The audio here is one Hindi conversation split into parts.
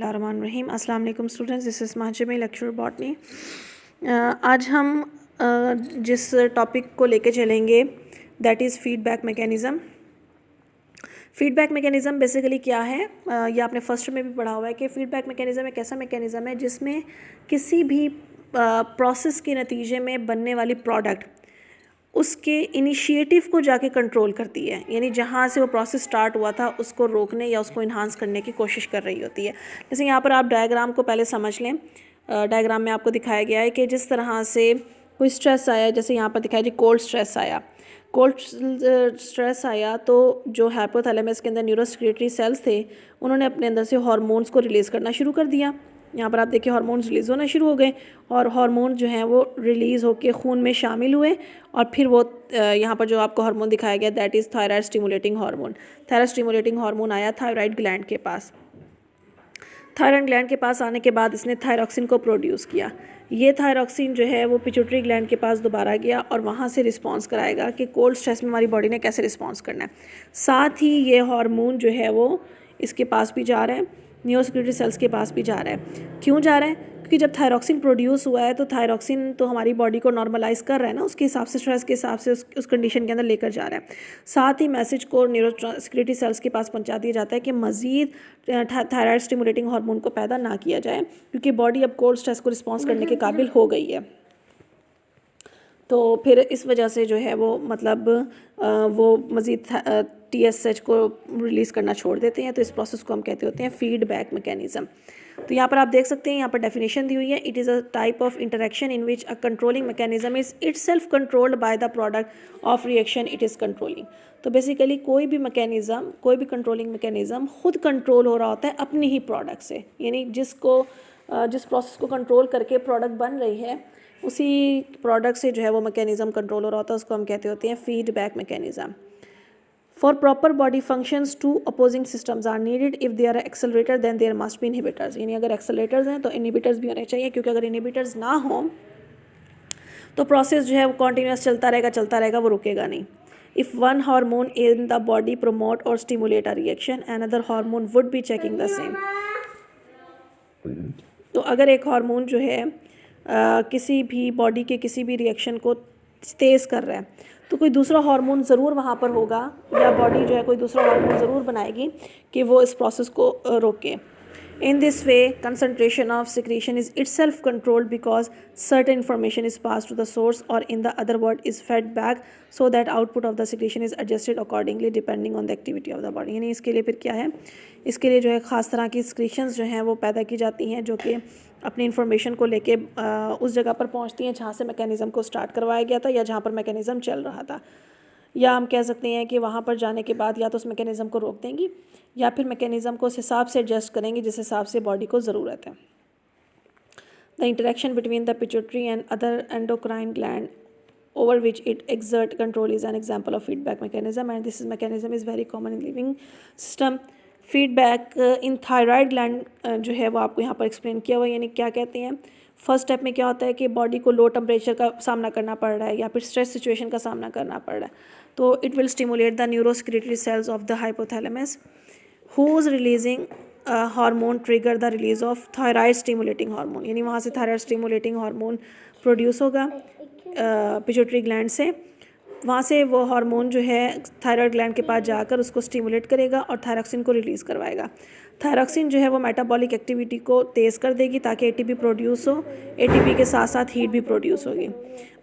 बिस्मिल्लाहिर्रहमानिर्रहीम। अस्सलाम वालेकुम स्टूडेंट्स, दिस इज़ महजमी लेक्चर बॉटनी। आज हम जिस टॉपिक को लेके चलेंगे that is feedback mechanism. Feedback mechanism basically क्या है, ये आपने फर्स्ट में भी पढ़ा हुआ है कि फीडबैक मैकेनिज़्म एक ऐसा मैकेनिज़्म है जिसमें किसी भी प्रोसेस के नतीजे में बनने वाली प्रोडक्ट उसके इनिशिएटिव को जाके कंट्रोल करती है, यानी जहाँ से वो प्रोसेस स्टार्ट हुआ था उसको रोकने या उसको इन्हांस करने की कोशिश कर रही होती है। जैसे यहाँ पर आप डायग्राम को पहले समझ लें। डायग्राम में आपको दिखाया गया है कि जिस तरह से कोई स्ट्रेस आया, जैसे यहाँ पर दिखाया जी कोल्ड स्ट्रेस आया। कोल्ड स्ट्रेस आया तो जो हाइपोथैलेमस के अंदर न्यूरोसेक्रेटरी सेल्स थे उन्होंने अपने अंदर से हार्मोन्स को रिलीज़ करना शुरू कर दिया। यहाँ पर आप देखिए हार्मोन्स रिलीज़ होना शुरू हो गए और हार्मोन जो हैं वो रिलीज़ होकर खून में शामिल हुए और फिर वो यहाँ पर जो आपको हार्मोन दिखाया गया that is thyroid stimulating hormone. Thyroid stimulating hormone आया थायराइड ग्लैंड के पास। थायराइड ग्लैंड के पास आने के बाद इसने थायरॉक्सिन को प्रोड्यूस किया। ये थायरॉक्सिन जो है वो पिट्यूटरी ग्लैंड के पास दोबारा गया और वहाँ से रिस्पॉन्स कराएगा कि कोल्ड स्ट्रेस में हमारी बॉडी ने कैसे रिस्पॉन्स करना है। साथ ही ये हार्मोन जो है वो इसके पास भी जा रहा है, न्यूरोसेक्रेटरी सेल्स के पास भी जा रहा है। क्यों जा रहा है? क्योंकि जब थायरॉक्सिन प्रोड्यूस हुआ है तो थायरॉक्सिन तो हमारी बॉडी को नॉर्मलाइज कर रहा है ना, उसके हिसाब से स्ट्रेस के हिसाब से उस कंडीशन के अंदर लेकर जा रहा है। साथ ही मैसेज को न्यूरोसेक्रेटरी सेल्स के पास पहुंचा दिया जाता है कि मज़ीद थायराइड स्टिमुलेटिंग हार्मोन को पैदा ना किया जाए, क्योंकि बॉडी अब कोल्ड स्ट्रेस को रिस्पॉन्स करने के काबिल हो गई है। तो फिर इस वजह से जो है वो मतलब वो मज़ीद TSH को रिलीज़ करना छोड़ देते हैं। तो इस प्रोसेस को हम कहते होते हैं फीडबैक मैकेनिज़्म। तो यहाँ पर आप देख सकते हैं, यहाँ पर डेफिनेशन दी हुई है। It is a type of interaction in which a controlling mechanism is itself controlled by the product of reaction it is controlling. तो बेसिकली कोई भी मैकेनिज़्म, कोई भी कंट्रोलिंग मैकेनिज़्म खुद कंट्रोल हो रहा होता है अपनी ही प्रोडक्ट से, यानी जिस प्रोसेस को कंट्रोल करके प्रोडक्ट बन रही है उसी प्रोडक्ट से जो है वो मैकेनिज़्म कंट्रोल हो रहा होता है। उसको हम कहते होते हैं feedback mechanism. For proper body functions, two opposing systems are needed. If they are accelerator, then there must be inhibitors. यानी अगर accelerators हैं तो inhibitors भी होने चाहिए, क्योंकि अगर inhibitors ना हो तो प्रोसेस जो है वो कॉन्टीन्यूस चलता रहेगा, वो रुकेगा नहीं। If one hormone in the body promote or stimulate a reaction, another hormone would be checking the same. तो अगर एक हार्मोन जो है किसी भी बॉडी के किसी भी रिएक्शन को तेज़ कर रहा है तो कोई दूसरा हार्मोन ज़रूर वहाँ पर होगा, या बॉडी जो है कोई दूसरा हार्मोन ज़रूर बनाएगी कि वो इस प्रोसेस को रोके। In this way, concentration of secretion is itself controlled because certain information is passed to the source, or in the other word is fed back, so that output of the secretion is adjusted accordingly depending on the activity of the body. यानी इसके लिए फिर क्या है, इसके लिए जो है ख़ास तरह की secretions जो हैं वो पैदा की जाती हैं जो कि अपनी इन्फॉर्मेशन को लेके उस जगह पर पहुंचती हैं जहाँ से मैकेनिज़्म को स्टार्ट करवाया गया था या जहाँ पर मैकेनिज़्म चल रहा था। या हम कह सकते हैं कि वहाँ पर जाने के बाद या तो उस मैकेनिज़्म को रोक देंगी या फिर मैकेनिज़्म को उस हिसाब से एडजस्ट करेंगी जिस हिसाब से बॉडी को ज़रूरत है। The interaction between the pituitary and other endocrine gland over which it exert control is an example of feedback mechanism, and this mechanism is very common in living system. Feedback in thyroid gland जो है वो आपको यहाँ पर एक्सप्लेन किया हुआ है। यानी क्या कहते हैं, फर्स्ट स्टेप में क्या होता है कि बॉडी को लो टेम्परेचर का सामना करना पड़ रहा है या फिर स्ट्रेस सिचुएशन का सामना करना पड़ रहा है, तो it will stimulate the neurosecretory cells of the hypothalamus who's releasing hormone trigger the release of thyroid stimulating hormone. यानी वहाँ से थायराइड स्टिमुलेटिंग हार्मोन प्रोड्यूस होगा पिट्यूटरी ग्लैंड से। वहाँ से वो हार्मोन जो है थायराइड ग्लैंड के पास जाकर उसको स्टिमुलेट करेगा और थायरॉक्सिन को रिलीज़ करवाएगा। थायरॉक्सिन जो है वो मेटाबॉलिक एक्टिविटी को तेज़ कर देगी ताकि ATP प्रोड्यूस हो। ATP के साथ साथ हीट भी प्रोड्यूस होगी।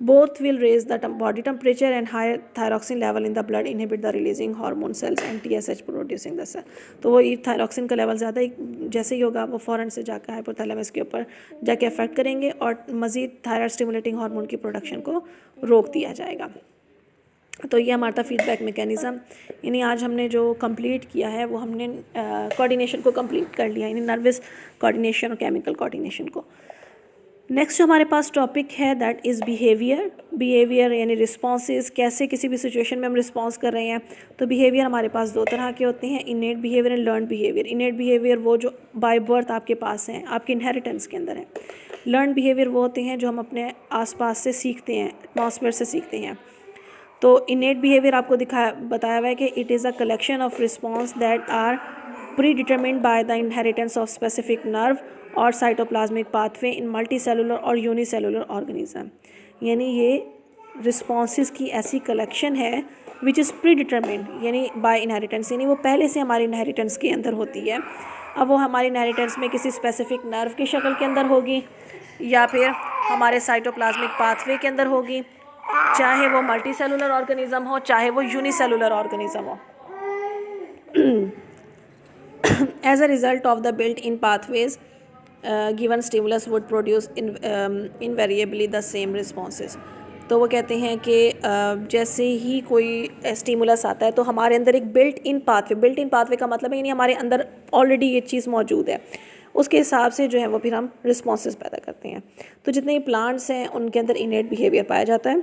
Both will raise the body temperature and higher thyroxine level in the blood inhibit the releasing hormone cells and TSH producing the cell. तो वो थायरॉक्सिन का लेवल ज़्यादा जैसे ही होगा वो फ़ौरन से जाकर हाइपोथैलेमस के ऊपर जाके अफेक्ट करेंगे और मज़ीद थायराइड स्टिमुलेटिंग हार्मोन की प्रोडक्शन को रोक दिया जाएगा। तो ये हमारा था फीडबैक मैकेनिज़्म। यानी आज हमने जो कंप्लीट किया है वो हमने कोऑर्डिनेशन को कंप्लीट कर लिया, यानी नर्वस कोऑर्डिनेशन और केमिकल कोऑर्डिनेशन को। नेक्स्ट जो हमारे पास टॉपिक है दैट इज़ बिहेवियर यानी रिस्पॉन्सेस, कैसे किसी भी सिचुएशन में हम रिस्पॉन्स कर रहे हैं। तो बिहेवियर हमारे पास दो तरह के होते हैं, इनेट behaviour and learn behaviour. इनेट behaviour वो जो बाय बर्थ आपके पास हैं, आपकी इनहेरिटेंस के अंदर है। लर्न बिहेवियर वो होते हैं जो हम अपने आसपास से सीखते हैं, एटमॉस्फेयर से सीखते हैं। तो इनेट बिहेवियर आपको बताया हुआ है कि it is a collection of response that are predetermined by the inheritance of specific nerve और cytoplasmic pathway in multicellular और unicellular organism। यानी ये रिस्पॉन्सेस की ऐसी कलेक्शन है विच इज़ प्री डिटरमिन्ड यानी बाय इनहेरिटेंस, यानी वो पहले से हमारी इनहेरिटेंस के अंदर होती है। अब वो हमारी इनहेरिटेंस में किसी स्पेसिफिक नर्व की शक्ल के अंदर होगी या फिर हमारे साइटोप्लाज्मिक पाथवे के अंदर होगी, चाहे वो मल्टी सेलुलर ऑर्गेनिज्म हो चाहे वो यूनिसेलुलर ऑर्गेनिज्म हो। As a result of the built-in pathways, given stimulus would produce invariably the same responses। तो वो कहते हैं कि जैसे ही कोई स्टिमुलस आता है तो हमारे अंदर एक बिल्ट इन पाथवे का मतलब है यानी हमारे अंदर ऑलरेडी ये चीज़ मौजूद है, उसके हिसाब से जो है वो फिर हम रिस्पॉन्सेज पैदा करते हैं। तो जितने प्लांट्स हैं उनके अंदर इनेट बिहेवियर पाया जाता है,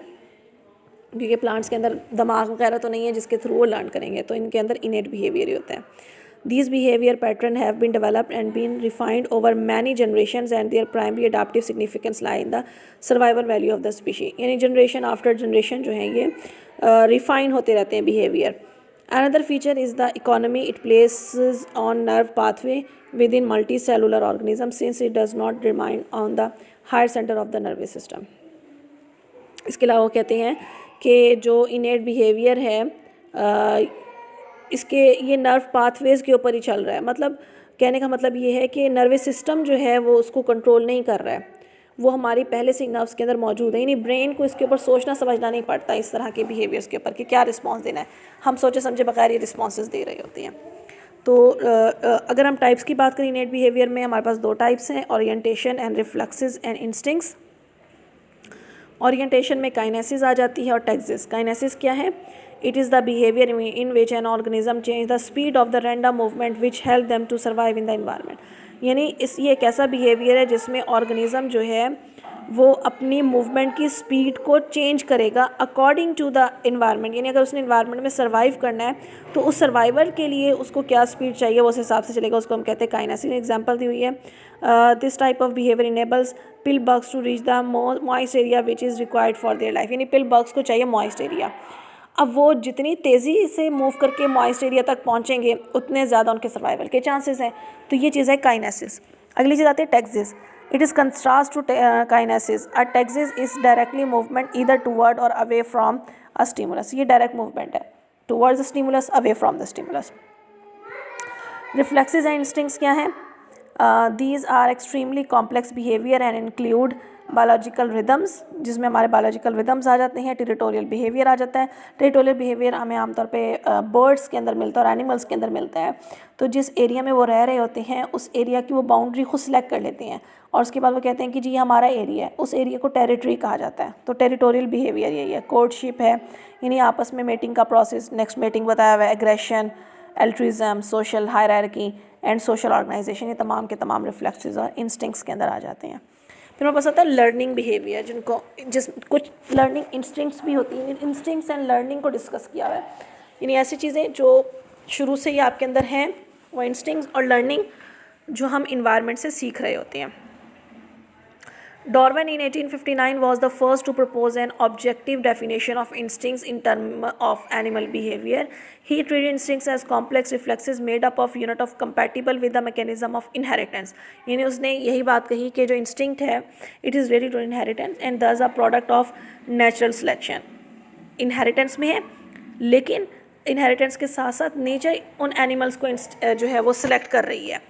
क्योंकि प्लांट्स के अंदर दिमाग वगैरह तो नहीं है जिसके थ्रू वो लर्न करेंगे, तो इनके अंदर इनेट बिहेवियर ही होता है। These behavior pattern have been developed and been refined over many generations and their primary adaptive significance lie in the survival value of the species। यानी generation after generation जो है ये refine होते रहते हैं behavior। Another feature is the economy it places on nerve pathway within multicellular organisms since it does not remain on the higher center of the nervous system। इसके अलावा वो कहते हैं कि जो innate behavior है इसके ये नर्व पाथवेज़ के ऊपर ही चल रहा है। मतलब कहने का मतलब ये है कि नर्वस सिस्टम जो है वो उसको कंट्रोल नहीं कर रहा है, वो हमारी पहले से नर्व्स के अंदर मौजूद है, यानी ब्रेन को इसके ऊपर सोचना समझना नहीं पड़ता इस तरह के बिहेवियर्स के ऊपर कि क्या रिस्पांस देना है, हम सोचे समझे बगैर ये रिस्पॉन्सेज दे रही होती हैं। तो अगर हम टाइप्स की बात करें इनेट बिहेवियर में, हमारे पास दो टाइप्स हैं, orientation and reflexes and instincts. Orientation में काइनेसिस आ जाती है और टैक्सिस। काइनेसिस क्या है? It is the behavior in which an organism change the speed of the random movement which help them to survive in the environment। यानी ये एक ऐसा बिहेवियर है जिसमें ऑर्गेनिज्म जो है वो अपनी मूवमेंट की स्पीड को चेंज करेगा अकॉर्डिंग टू द इन्वायरमेंट। यानी अगर उसने इन्वायरमेंट में सर्वाइव करना है तो उस सर्वाइवल के लिए उसको क्या स्पीड चाहिए वो उस हिसाब से चलेगा, उसको हम कहते हैं काइनेसिस। एग्जांपल दी हुई है, this type of behaviour enables pill bugs to reach the moist area which is required for their life. यानी पिल बग्स को चाहिए मॉइस्ट एरिया, अब वो जितनी तेज़ी से मूव करके मॉइस्ट एरिया तक पहुँचेंगे उतने ज़्यादा उनके सर्वाइवल के चांसेस हैं। तो ये चीज़ है काइनेसिस। अगली चीज़ आती है taxis. It is contrast to kinesis. A taxis is directly movement either toward or away from a stimulus. ये डायरेक्ट मूवमेंट है, towards the stimulus, away from the stimulus. Reflexes and instincts क्या हैं? These are extremely complex behavior and include biological rhythms, जिसमें हमारे बायोलॉजिकल रिदम्स आ जाते हैं, टेरिटोरियल बिहेवियर आ जाता है। टेरिटोरियल बिहेवियर हमें आमतौर पे बर्ड्स के अंदर मिलता है और एनिमल्स के अंदर मिलता है। तो जिस एरिया में वो रह रहे होते हैं उस एरिया की वो बाउंड्री खुद सेलेक्ट कर लेते हैं और उसके बाद वो कहते हैं कि जी हमारा एरिया है, उस एरिया को टेरिटरी कहा जाता है। तो टेरिटोरियल बिहेवियर यही है। कोर्टशिप है, यानी आपस में मेटिंग का प्रोसेस, नेक्स्ट मेटिंग बताया हुआ है, aggression, altruism, social hierarchy and social organisation, ये तमाम के तमाम रिफ्लेक्सेस और इंस्टिंक्ट्स के अंदर आ जाते हैं। फिर हमारे पास आता है लर्निंग बिहेवियर, जिस कुछ लर्निंग इंस्टिंक्ट्स भी होती हैं। इंस्टिंक्ट्स एंड लर्निंग को डिस्कस किया हुआ है, यानी ऐसी चीज़ें जो शुरू से ही आपके अंदर हैं, वो इंस्टिंक्ट्स और लर्निंग जो हम इन्वायरमेंट से सीख रहे होते हैं। Darwin in 1859 was the first to propose an objective definition of instincts in terms of animal behavior. He treated instincts as complex reflexes made up of unit of compatible with the mechanism of inheritance। यानी उसने यही बात कही कि जो इंस्टिंक्ट है it is related to inheritance and thus a product of natural selection। Inheritance में है लेकिन इनहेरिटेंस के साथ साथ नेचर उन एनिमल्स को जो है वो सिलेक्ट कर रही है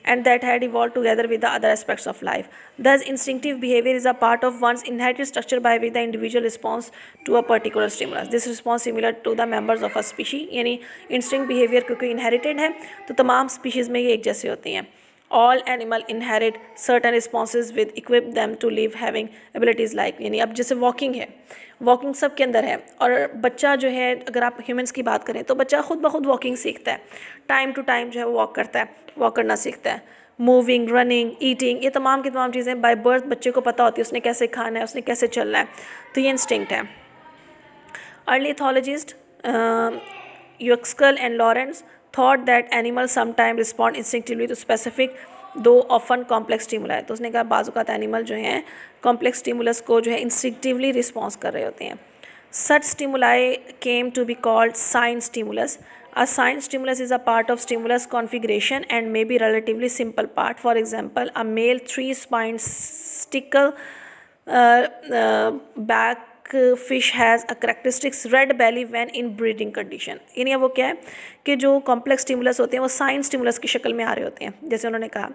and that had evolved together with the other aspects of life. Thus, instinctive behavior is a part of one's inherited structure by which the individual responds to a particular stimulus. This response similar to the members of a species। यानी instinct behavior क्योंकि inherited है तो तमाम species में ये एक जैसे होते हैं। All animal inherit certain responses with equip them to live having abilities like, यानी अब जैसे walking है, वॉकिंग सब के अंदर है और बच्चा जो है अगर आप ह्यूमंस की बात करें तो बच्चा खुद ब खुद वॉकिंग सीखता है, टाइम टू टाइम जो है वो वॉक करता है, वॉक करना सीखता है। मूविंग, रनिंग, ईटिंग, ये तमाम की तमाम चीज़ें बाय बर्थ बच्चे को पता होती है उसने कैसे खाना है, उसने कैसे चलना है, तो ये इंस्टिंक्ट है। Early ethologist Uexküll and Lorenz thought that animal sometime respond instinctively to specific though often complex stimuli. तो उसने कहा बाज़ एनिमल जो हैं कॉम्प्लेक्स स्टिमुलस को जो है इंस्टिंक्टिवली रिस्पॉन्स कर रहे होते हैं। Such stimuli came to be called sign stimulus. A sign stimulus is a part of stimulus configuration and may be relatively simple part. For example, a male 3-spined stickle back fish has a characteristics red belly when in breeding condition. यानी वो क्या है कि जो कॉम्प्लेक्स स्टिमुलस होते हैं वो साइन स्टिमुलस की शक्ल में आ रहे होते हैं। जैसे उन्होंने कहा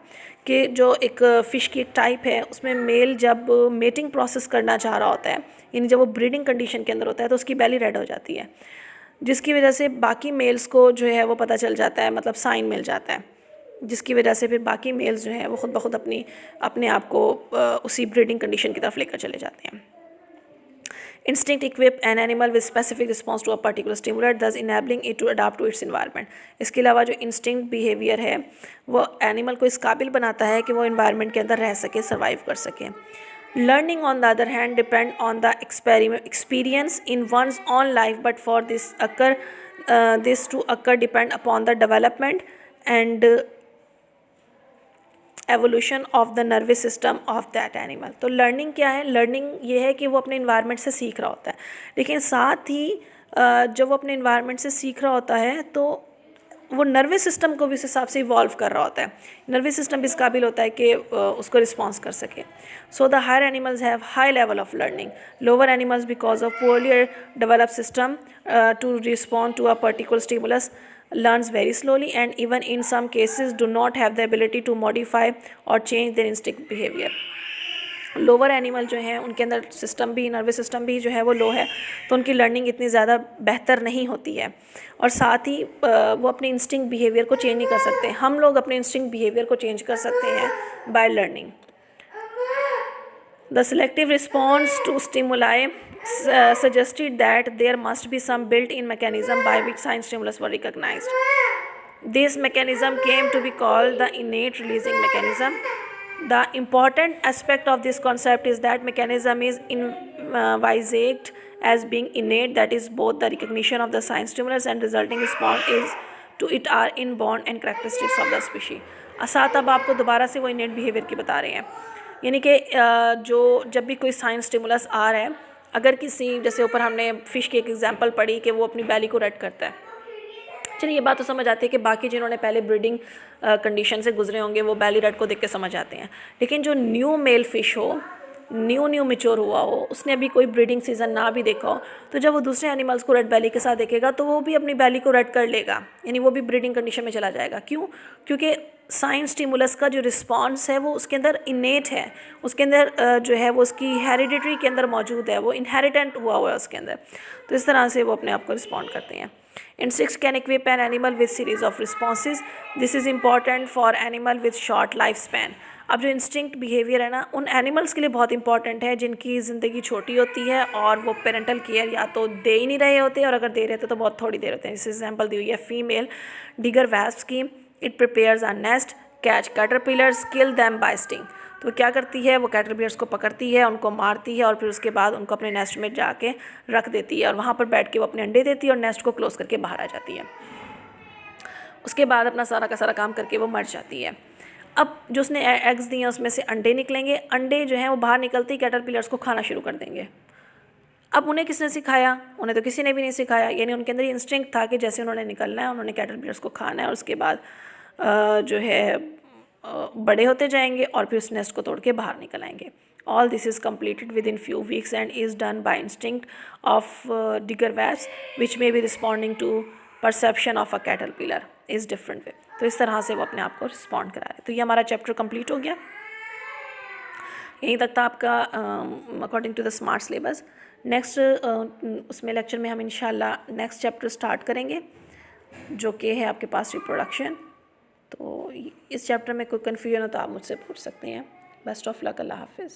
कि जो एक फ़िश की एक टाइप है उसमें मेल जब मेटिंग प्रोसेस करना चाह रहा होता है, यानी जब वो ब्रीडिंग कंडीशन के अंदर होता है तो उसकी बेली रेड हो जाती है, जिसकी वजह से बाकी मेल्स को जो है वो पता चल जाता है, मतलब साइन मिल जाता है, जिसकी वजह से फिर बाकी मेल्स जो हैं वो खुद ब खुद अपने आप को उसी ब्रीडिंग कंडीशन की तरफ लेकर चले जाते हैं। Instinct equip an animal with specific response to a particular stimuli, thus enabling it to adapt to its environment. इसके अलावा जो इंस्टिंक्ट बिहेवियर है वो एनिमल को इस काबिल बनाता है कि वो इन्वायरमेंट के अंदर रह सके, सर्वाइव कर सके। Learning on the other hand depend on the experience in one's own life, but for this to occur depend upon the development and evolution of the nervous system of that animal. तो लर्निंग क्या है? लर्निंग ये है कि वो अपने इन्वायरमेंट से सीख रहा होता है, लेकिन साथ ही जब वो अपने इन्वायरमेंट से सीख रहा होता है तो वो नर्वस सिस्टम को भी उस हिसाब से इवॉल्व कर रहा होता है। नर्वस सिस्टम भी इस काबिल होता है कि उसको रिस्पॉन्स कर सके। So the higher animals have high level of learning, lower animals because of poorly develop system to respond to a particular stimulus learns very slowly and even in some cases do not have the ability to modify or change their instinct behavior. Lower animal जो हैं उनके अंदर सिस्टम भी, नर्वस सिस्टम भी जो है वो लो है, तो उनकी लर्निंग इतनी ज़्यादा बेहतर नहीं होती है और साथ ही वो अपने इंस्टिंक्ट बिहेवियर को चेंज नहीं कर सकते। हम लोग अपने इंस्टिंक्ट बिहेवियर को चेंज कर सकते हैं by learning. The selective response to stimuli suggested that there must be some built-in mechanism by which sign stimulus were recognized. This mechanism came to be called the innate releasing mechanism. The important aspect of this concept is that mechanism is envisaged as being innate, that is both the recognition of the sign stimulus and resulting response is to it are inborn and characteristics of the species. साथ अब आपको दोबारा से वो innate behavior की बता रहे हैं, यानी कि जो जब भी कोई साइन स्टिमुलस आ रहा है, अगर किसी, जैसे ऊपर हमने फ़िश की एक एग्जांपल पढ़ी कि वो अपनी बैली को रेड करता है, चलिए ये बात तो समझ आती है कि बाकी जिन्होंने पहले ब्रीडिंग कंडीशन से गुजरे होंगे वो बैली रेड को देख के समझ आते हैं, लेकिन जो न्यू मेल फ़िश हो, न्यू मैच्योर हुआ हो, उसने अभी कोई ब्रीडिंग सीज़न ना भी देखा हो, तो जब वो दूसरे एनिमल्स को रेड बैली के साथ देखेगा तो वो भी अपनी बैली को रेड कर लेगा, यानी वो भी ब्रीडिंग कंडीशन में चला जाएगा। क्यों? क्योंकि साइन स्टिमुलस का जो रिस्पॉन्स है वो उसके अंदर इनेट है, उसके अंदर जो है वो उसकी हेरिडिटरी के अंदर मौजूद है, वो इनहेरिटेंट हुआ है उसके अंदर, तो इस तरह से वो अपने आप को रिस्पॉन्ड करते हैं। Insects can equip an animal with series of responses. This is important for animal with short lifespan. अब जो इंस्टिंक्ट बिहेवियर है ना, उन एनिमल्स के लिए बहुत इंपॉर्टेंट है जिनकी ज़िंदगी छोटी होती है और वो पेरेंटल केयर या तो दे ही नहीं रहे होते, और अगर दे रहे थे तो बहुत थोड़ी देर होते हैं। इस एग्जाम्पल दी हुई है फीमेल डिगर वैस्प की। It prepares a nest, catch caterpillars, kill them by sting. तो वो क्या करती है? वो कैटरपिलर्स को पकड़ती है, उनको मारती है और फिर उसके बाद उनको अपने नेस्ट में जाके रख देती है और वहाँ पर बैठ के वो अपने अंडे देती है और नेस्ट को क्लोज करके बाहर आ जाती है। उसके बाद अपना सारा का सारा काम करके वो मर जाती है। अब जो उसने एग्स दिए उसमें से अंडे निकलेंगे, अंडे जो हैं वो बाहर निकलते ही कैटरपिलर्स को खाना शुरू कर देंगे। अब उन्हें किसने सिखाया? उन्हें तो किसी ने भी नहीं सिखाया, यानी उनके अंदर ये इंस्टिंक्ट था कि जैसे उन्होंने निकलना है, उन्होंने कैटरपिलर्स को खाना है और उसके बाद जो है बड़े होते जाएंगे और फिर उस नेस्ट को तोड़ के बाहर निकल आएंगे। All this is completed within few weeks and is done by instinct of digger wasps which may be responding to perception of a caterpillar is different way. तो इस तरह से वो अपने आप को रिस्पॉन्ड करा रहे हैं। तो ये हमारा चैप्टर कंप्लीट हो गया, यहीं तक था आपका according to the smart syllabus. Next उसमें लेक्चर में हम इंशाल्लाह नेक्स्ट चैप्टर स्टार्ट करेंगे जो कि है आपके पास रिप्रोडक्शन। तो इस चैप्टर में कोई कन्फ्यूजन हो तो आप मुझसे पूछ सकते हैं। बेस्ट ऑफ लक, अल्लाह हाफिज़।